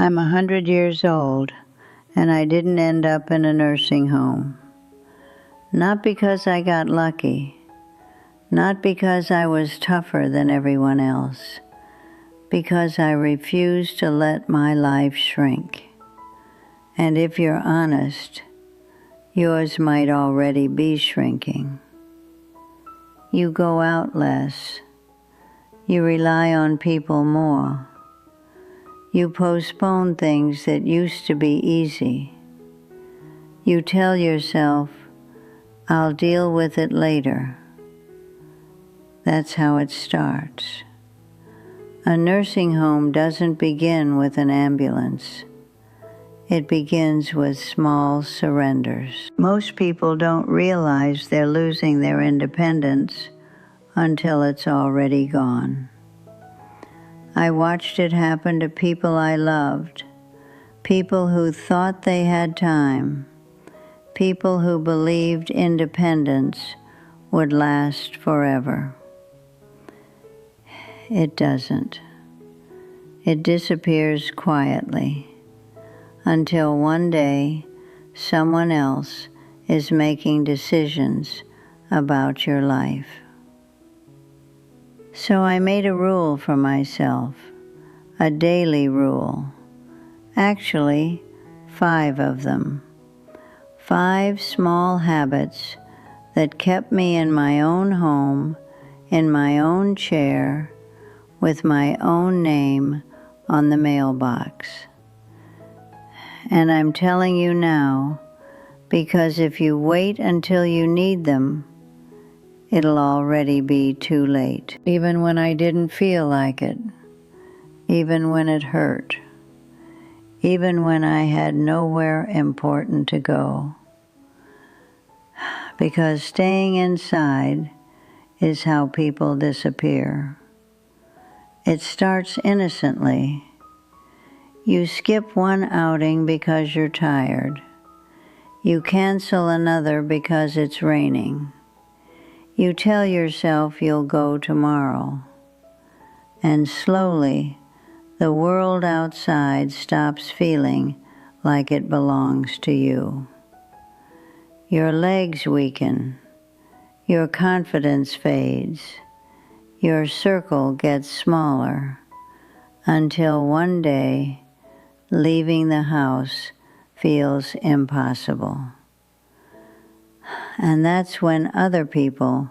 I'm 100 years old, and I didn't end up in a nursing home. Not because I got lucky, not because I was tougher than everyone else, because I refused to let my life shrink. And if you're honest, yours might already be shrinking. You go out less. You rely on people more. You postpone things that used to be easy. You tell yourself, I'll deal with it later. That's how it starts. A nursing home doesn't begin with an ambulance. It begins with small surrenders. Most people don't realize they're losing their independence until it's already gone. I watched it happen to people I loved, people who thought they had time, people who believed independence would last forever. It doesn't. It disappears quietly until one day someone else is making decisions about your life. So I made a rule for myself, a daily rule. Actually, 5 of them. 5 small habits that kept me in my own home, in my own chair, with my own name on the mailbox. And I'm telling you now, because if you wait until you need them, it'll already be too late. Even when I didn't feel like it, even when it hurt, even when I had nowhere important to go. Because staying inside is how people disappear. It starts innocently. You skip one outing because you're tired. You cancel another because it's raining. You tell yourself you'll go tomorrow. And slowly, the world outside stops feeling like it belongs to you. Your legs weaken. Your confidence fades. Your circle gets smaller until one day, leaving the house feels impossible. And that's when other people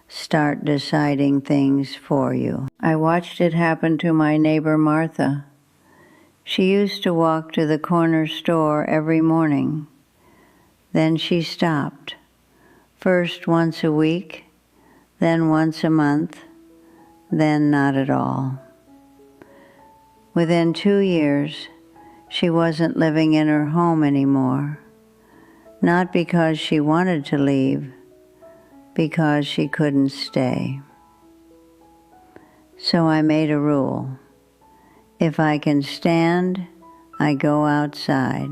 start deciding things for you. I watched it happen to my neighbor Martha. She used to walk to the corner store every morning. Then she stopped, first once a week, then once a month, then not at all. Within 2 years, she wasn't living in her home anymore. Not because she wanted to leave, because she couldn't stay. So I made a rule. If I can stand, I go outside.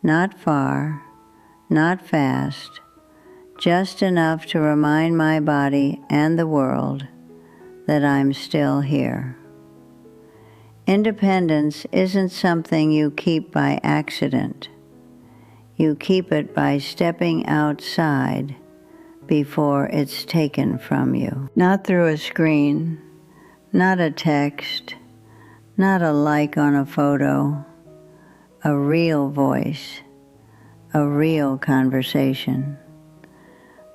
Not far, not fast, just enough to remind my body and the world that I'm still here. Independence isn't something you keep by accident. You keep it by stepping outside before it's taken from you. Not through a screen, not a text, not a like on a photo, a real voice, a real conversation.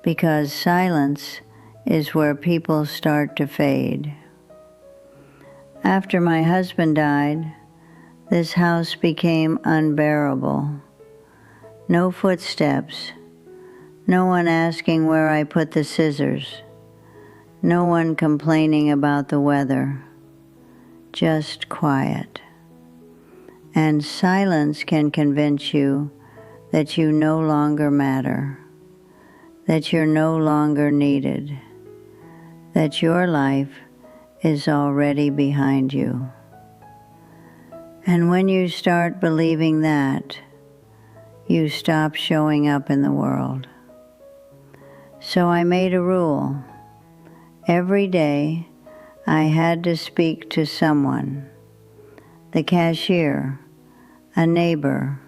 Because silence is where people start to fade. After my husband died, this house became unbearable. No footsteps, no one asking where I put the scissors, no one complaining about the weather, just quiet. And silence can convince you that you no longer matter, that you're no longer needed, that your life is already behind you. And when you start believing that, you stop showing up in the world. So I made a rule. Every day I had to speak to someone. the cashier, a neighbor,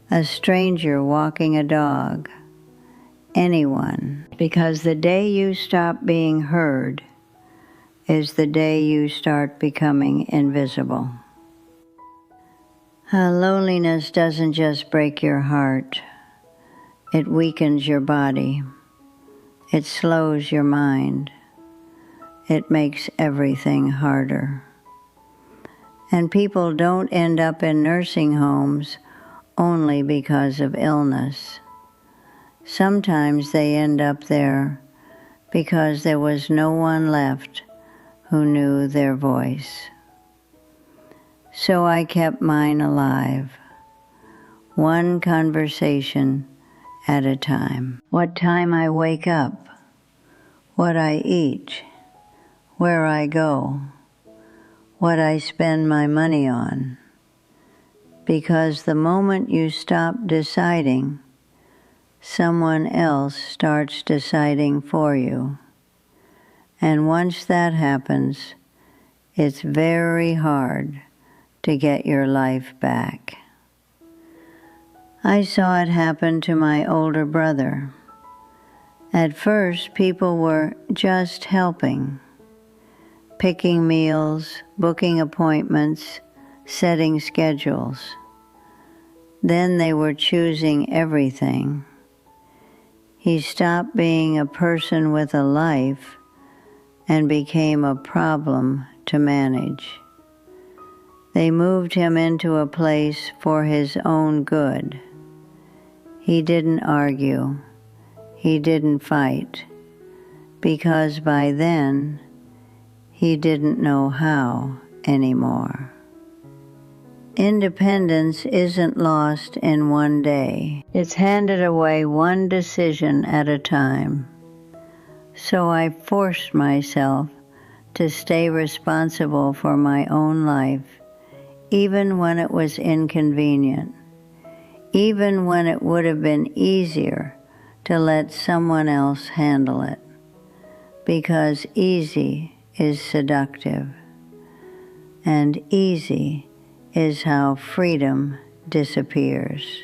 a stranger walking a dog, anyone. Because the day you stop being heard is the day you start becoming invisible. Loneliness doesn't just break your heart. It weakens your body. It slows your mind. It makes everything harder. And people don't end up in nursing homes only because of illness. Sometimes they end up there because there was no one left who knew their voice. So I kept mine alive, one conversation at a time. What time I wake up, what I eat, where I go, what I spend my money on. Because the moment you stop deciding, someone else starts deciding for you. And once that happens, it's very hard to get your life back. I saw it happen to my older brother. At first, people were just helping, picking meals, booking appointments, setting schedules. Then they were choosing everything. He stopped being a person with a life and became a problem to manage. They moved him into a place for his own good. He didn't argue. He didn't fight, because by then, he didn't know how anymore. Independence isn't lost in one day. It's handed away one decision at a time. So I forced myself to stay responsible for my own life, even when it was inconvenient, even when it would have been easier to let someone else handle it, because easy is seductive, and easy is how freedom disappears.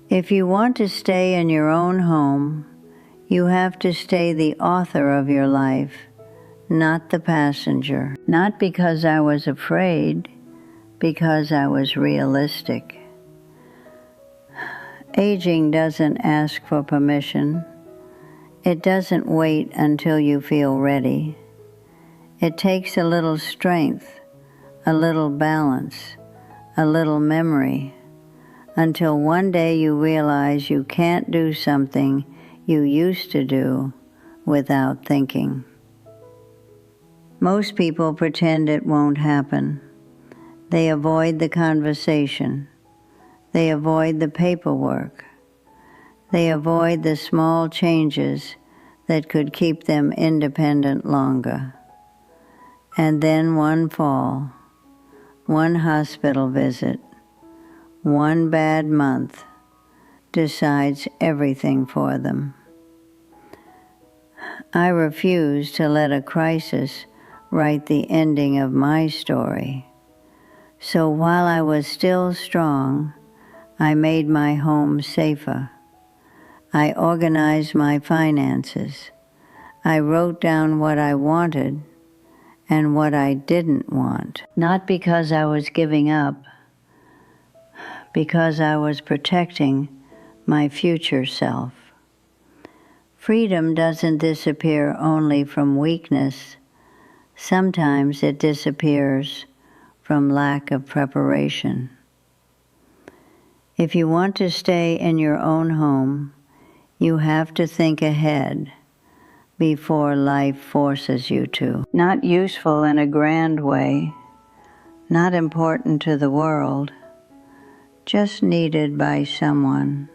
If you want to stay in your own home, you have to stay the author of your life, not the passenger. Not because I was afraid, because I was realistic. Aging doesn't ask for permission. It doesn't wait until you feel ready. It takes a little strength, a little balance, a little memory, until one day you realize you can't do something you used to do without thinking. Most people pretend it won't happen. They avoid the conversation. They avoid the paperwork. They avoid the small changes that could keep them independent longer. And then one fall, one hospital visit, one bad month decides everything for them. I refuse to let a crisis write the ending of my story. So while I was still strong, I made my home safer. I organized my finances. I wrote down what I wanted and what I didn't want. Not because I was giving up, because I was protecting my future self. Freedom doesn't disappear only from weakness. Sometimes it disappears from lack of preparation. If you want to stay in your own home, you have to think ahead before life forces you to. Not useful in a grand way, not important to the world, just needed by someone.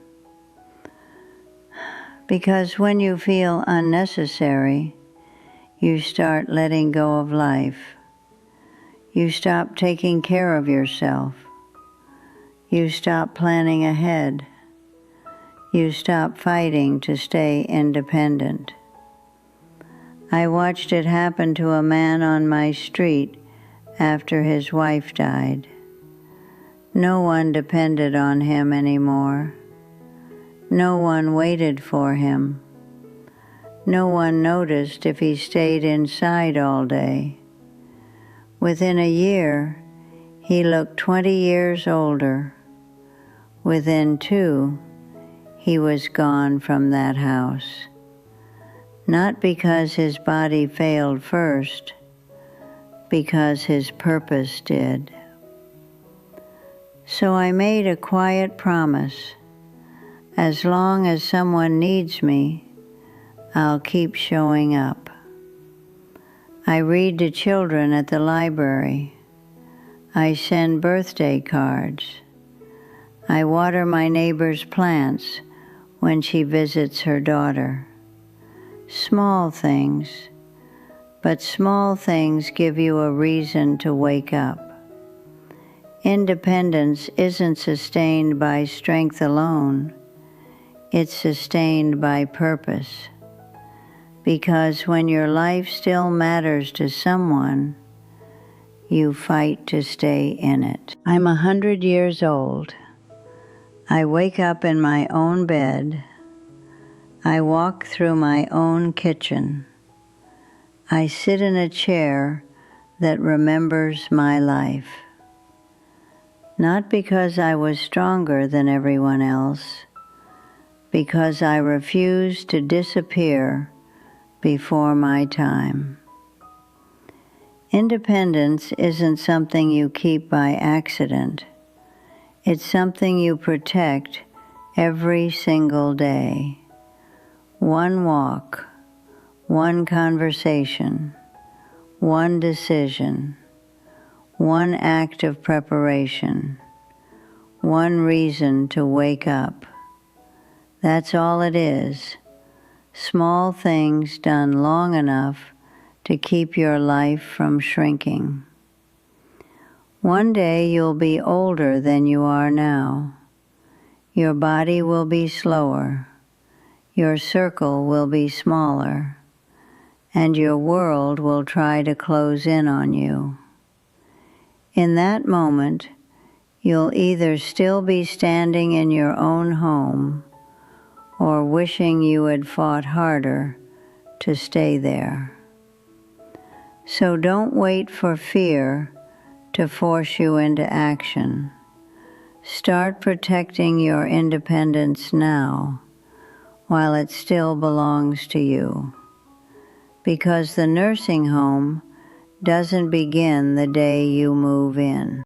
Because when you feel unnecessary, you start letting go of life. You stop taking care of yourself. You stop planning ahead. You stop fighting to stay independent. I watched it happen to a man on my street after his wife died. No one depended on him anymore. No one waited for him. No one noticed if he stayed inside all day. Within a year, he looked 20 years older. Within 2, he was gone from that house. Not because his body failed first, because his purpose did. So I made a quiet promise. As long as someone needs me, I'll keep showing up. I read to children at the library. I send birthday cards. I water my neighbor's plants when she visits her daughter. Small things, but small things give you a reason to wake up. Independence isn't sustained by strength alone. It's sustained by purpose. Because when your life still matters to someone, you fight to stay in it. I'm 100 years old. I wake up in my own bed. I walk through my own kitchen. I sit in a chair that remembers my life. Not because I was stronger than everyone else, because I refused to disappear before my time. Independence isn't something you keep by accident. It's something you protect every single day. One walk, one conversation, one decision, one act of preparation, one reason to wake up. That's all it is. Small things done long enough to keep your life from shrinking. One day you'll be older than you are now. Your body will be slower. Your circle will be smaller. And your world will try to close in on you. In that moment, you'll either still be standing in your own home or wishing you had fought harder to stay there. So don't wait for fear to force you into action. Start protecting your independence now while it still belongs to you. Because the nursing home doesn't begin the day you move in.